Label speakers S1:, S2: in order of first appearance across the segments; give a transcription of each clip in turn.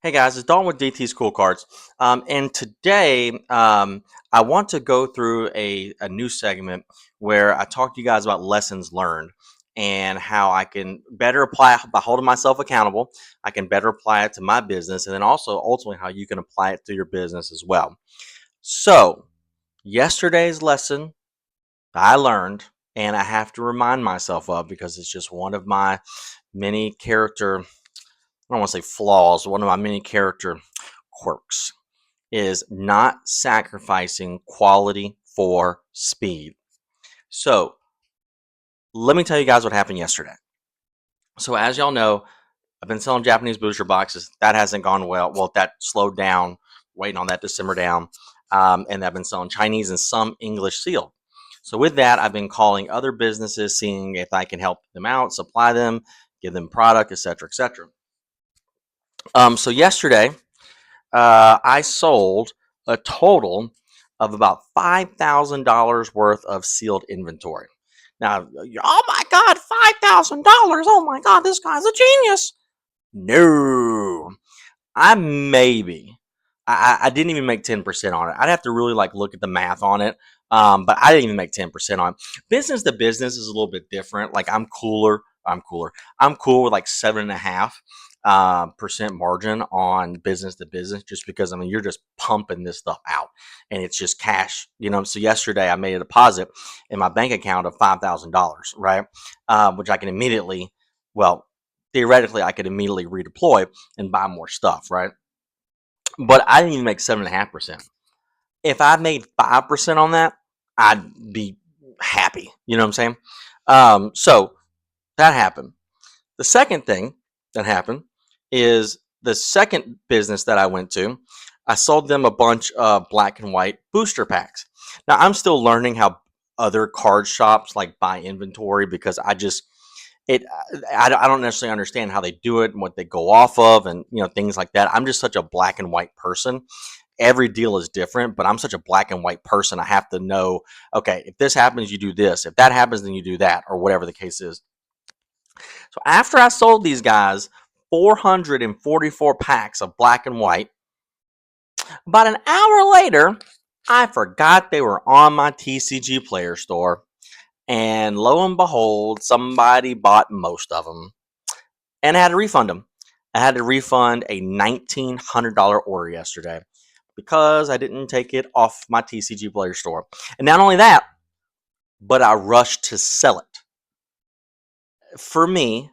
S1: Hey guys, it's Dalton with DT's Cool Cards. And today I want to go through a new segment where I talk to you guys about lessons learned and how I can better apply it by holding myself accountable. I can better apply it to my business, and then also ultimately how you can apply it to your business as well. So, yesterday's lesson I learned, and I have to remind myself of because it's just one of my many character, I don't want to say flaws, one of my many character quirks is not sacrificing quality for speed. So, let me tell you guys what happened yesterday. So, as y'all know, I've been selling Japanese booster boxes. That hasn't gone well. Well, that slowed down, waiting on that to simmer down. And I've been selling Chinese and some English sealed. So, with that, I've been calling other businesses, seeing if I can help them out, supply them, give them product, etc., etc. So, yesterday, I sold a total of about $5,000 worth of sealed inventory. Now, oh my God, $5,000! Oh my God, this guy's a genius. No, I maybe. I didn't even make 10% on it. I'd have to really like look at the math on it. But I didn't even make 10% on it. Business to business is a little bit different. Like I'm cooler. I'm cooler. I'm cool with like 7.5 percent margin on business to business, just because I mean you're just pumping this stuff out and it's just cash. So yesterday I made a deposit in my bank account of $5,000, right? Which I can immediately, well, theoretically I could immediately redeploy and buy more stuff, right? But I didn't even make 7.5%. If I made 5% on that, I'd be happy. You know what I'm saying? So that happened. The second thing that happened is the second business that I went to. I sold them a bunch of black and white booster packs. Now I'm still learning how other card shops like buy inventory because it I don't necessarily understand how they do it and what they go off of and things like that. I'm just such a black and white person. Every deal is different, but I'm such a black and white person. I have to know, okay, if this happens, you do this. If that happens, then you do that, or whatever the case is. So after I sold these guys 444 packs of black and white, about an hour later, I forgot they were on my TCG player store. And lo and behold, somebody bought most of them. And I had to refund them. I had to refund a $1,900 order yesterday because I didn't take it off my TCG player store. And not only that, but I rushed to sell it. For me,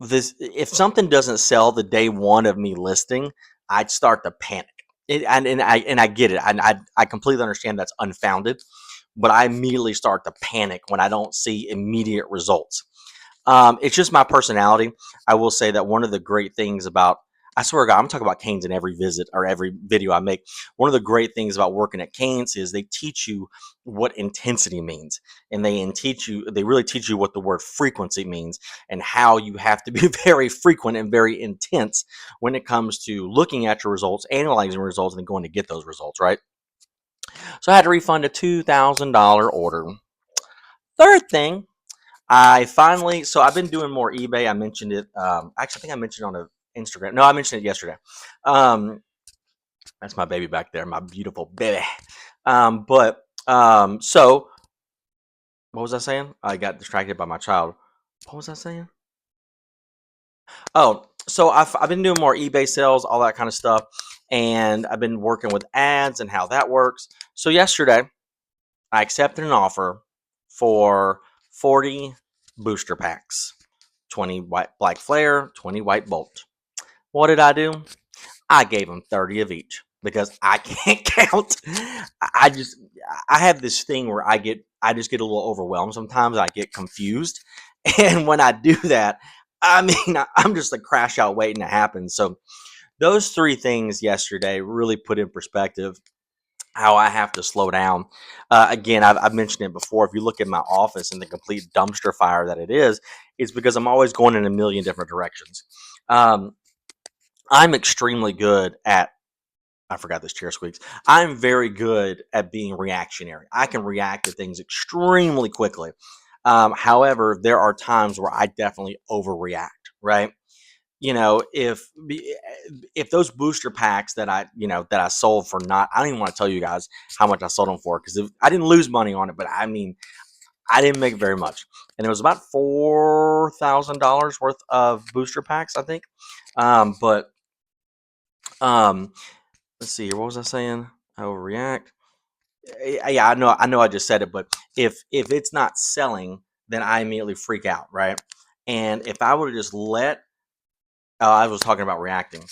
S1: this if something doesn't sell the day one of me listing, I'd start to panic. And I get it. I completely understand that's unfounded, but I immediately start to panic when I don't see immediate results. It's just my personality. I will say that one of the great things about, I swear to God, I'm talking about Canes in every visit or every video I make. One of the great things about working at Canes is they teach you what intensity means, and they really teach you what the word frequency means, and how you have to be very frequent and very intense when it comes to looking at your results, analyzing results, and then going to get those results, right? So I had to refund a $2,000 order. Third thing, so I've been doing more eBay. I mentioned it. Actually, I think I mentioned it on a Instagram. No, I mentioned it yesterday. Um, that's my baby back there, my beautiful baby. So what was I saying? I got distracted by my child. What was I saying? Oh, so I've been doing more eBay sales, all that kind of stuff, and I've been working with ads and how that works. So yesterday, I accepted an offer for 40 booster packs, 20 white black flare, 20 white bolt. What did I do? I gave them 30 of each because I can't count. I just I have this thing where I just get a little overwhelmed sometimes. I get confused. And when I do that, I mean, I'm just a crash out waiting to happen. So those three things yesterday really put in perspective how I have to slow down. Again, I've mentioned it before. If you look at my office and the complete dumpster fire that it is, it's because I'm always going in a million different directions. Um, I'm extremely good at, I forgot this chair squeaks. I'm very good at being reactionary. I can react to things extremely quickly. However, there are times where I definitely overreact, right? if those booster packs that I sold for, not, I don't even want to tell you guys how much I sold them for, because I didn't lose money on it, but I mean, I didn't make very much, and it was about $4,000 worth of booster packs, I think. But let's see here. What was I saying? I overreact. Yeah, I know, I just said it, but if it's not selling, then I immediately freak out, right? And if I would have just let, I was talking about reacting.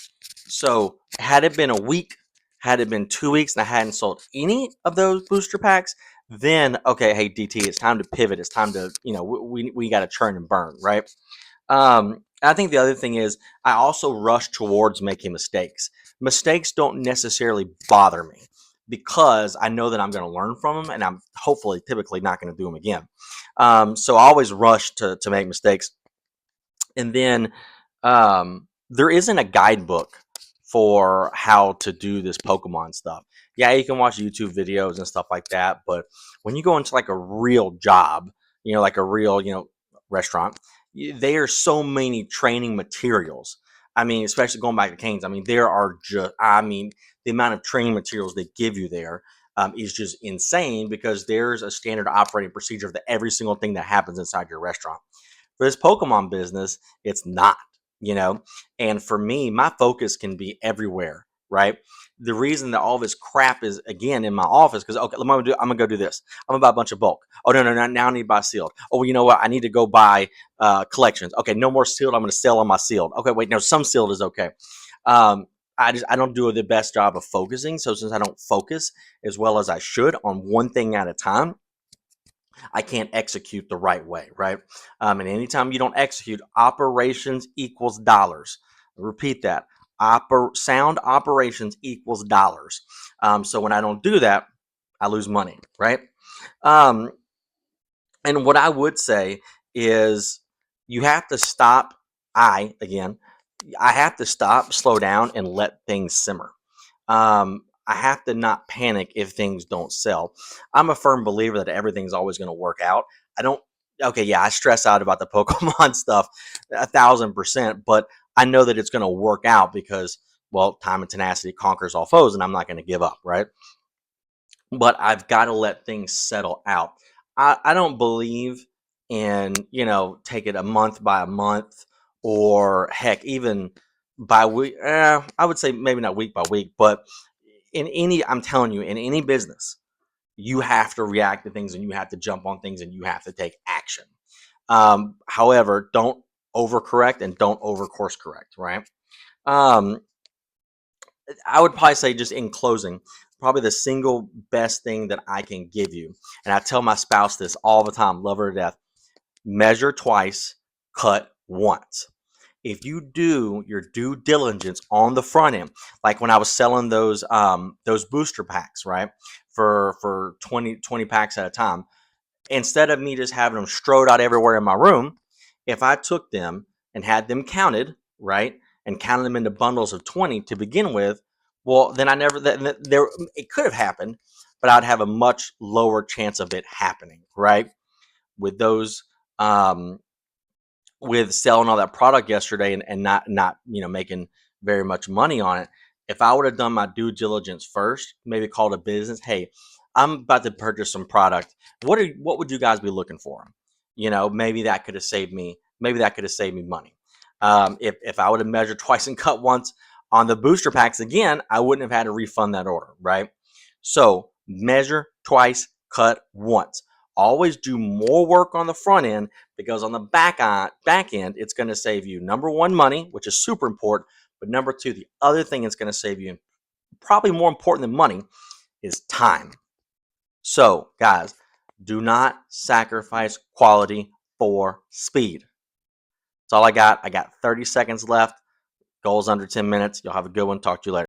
S1: So had it been a week, had it been 2 weeks, and I hadn't sold any of those booster packs, then okay, hey DT, it's time to pivot. It's time to, we got to churn and burn, right? I think the other thing is I also rush towards making mistakes. Mistakes don't necessarily bother me because I know that I'm going to learn from them, and I'm hopefully typically not going to do them again. So I always rush to make mistakes. And then there isn't a guidebook for how to do this Pokemon stuff. Yeah, you can watch YouTube videos and stuff like that, but when you go into like a real job, like a real, restaurant, there are so many training materials. I mean, especially going back to Canes, I mean, there are just, I mean, the amount of training materials they give you there is just insane, because there's a standard operating procedure for every single thing that happens inside your restaurant. For this Pokemon business, it's not, you know. And for me, my focus can be everywhere, right? The reason that all this crap is again in my office, because okay, I'm gonna go do this. I'm gonna buy a bunch of bulk. Oh no, no, no! Now I need to buy sealed. Oh, well, you know what? I need to go buy collections. Okay, no more sealed. I'm gonna sell on my sealed. Okay, wait, no, some sealed is okay. I don't do the best job of focusing. So since I don't focus as well as I should on one thing at a time, I can't execute the right way, right? And anytime you don't execute, operations equals dollars. Repeat that. Sound operations equals dollars. So when I don't do that, I lose money, right? Um, and what I would say is you have to stop. Again, I have to stop, slow down, and let things simmer. I have to not panic if things don't sell. I'm a firm believer that everything's always going to work out. I don't, okay, yeah, I stress out about the Pokemon stuff 1,000%, but I know that it's going to work out because, well, time and tenacity conquers all foes, and I'm not going to give up, right? But I've got to let things settle out. I don't believe in, take it a month by a month, or heck, even by week. I would say maybe not week by week, but I'm telling you, in any business, you have to react to things, and you have to jump on things, and you have to take action. However, don't overcorrect and don't over course correct, right? Um, I would probably say, just in closing, probably the single best thing that I can give you, and I tell my spouse this all the time, love her to death: measure twice, cut once. If you do your due diligence on the front end, like when I was selling those booster packs, right, for 20 packs at a time, instead of me just having them strode out everywhere in my room, if I took them and had them counted, right, and counted them into bundles of 20 to begin with, well, then I never, there, it could have happened, but I'd have a much lower chance of it happening, right? With those, with selling all that product yesterday, and not making very much money on it. If I would have done my due diligence first, maybe called a business, hey, I'm about to purchase some product. What would you guys be looking for? Maybe that could have saved me. Maybe that could have saved me money. If I would have measured twice and cut once on the booster packs again, I wouldn't have had to refund that order, right? So measure twice, cut once. Always do more work on the front end, because on the back end, it's going to save you, number one, money, which is super important. But number two, the other thing it's going to save you, probably more important than money, is time. So, guys, do not sacrifice quality for speed. That's all I got. I got 30 seconds left. Goals under 10 minutes. You'll have a good one. Talk to you later.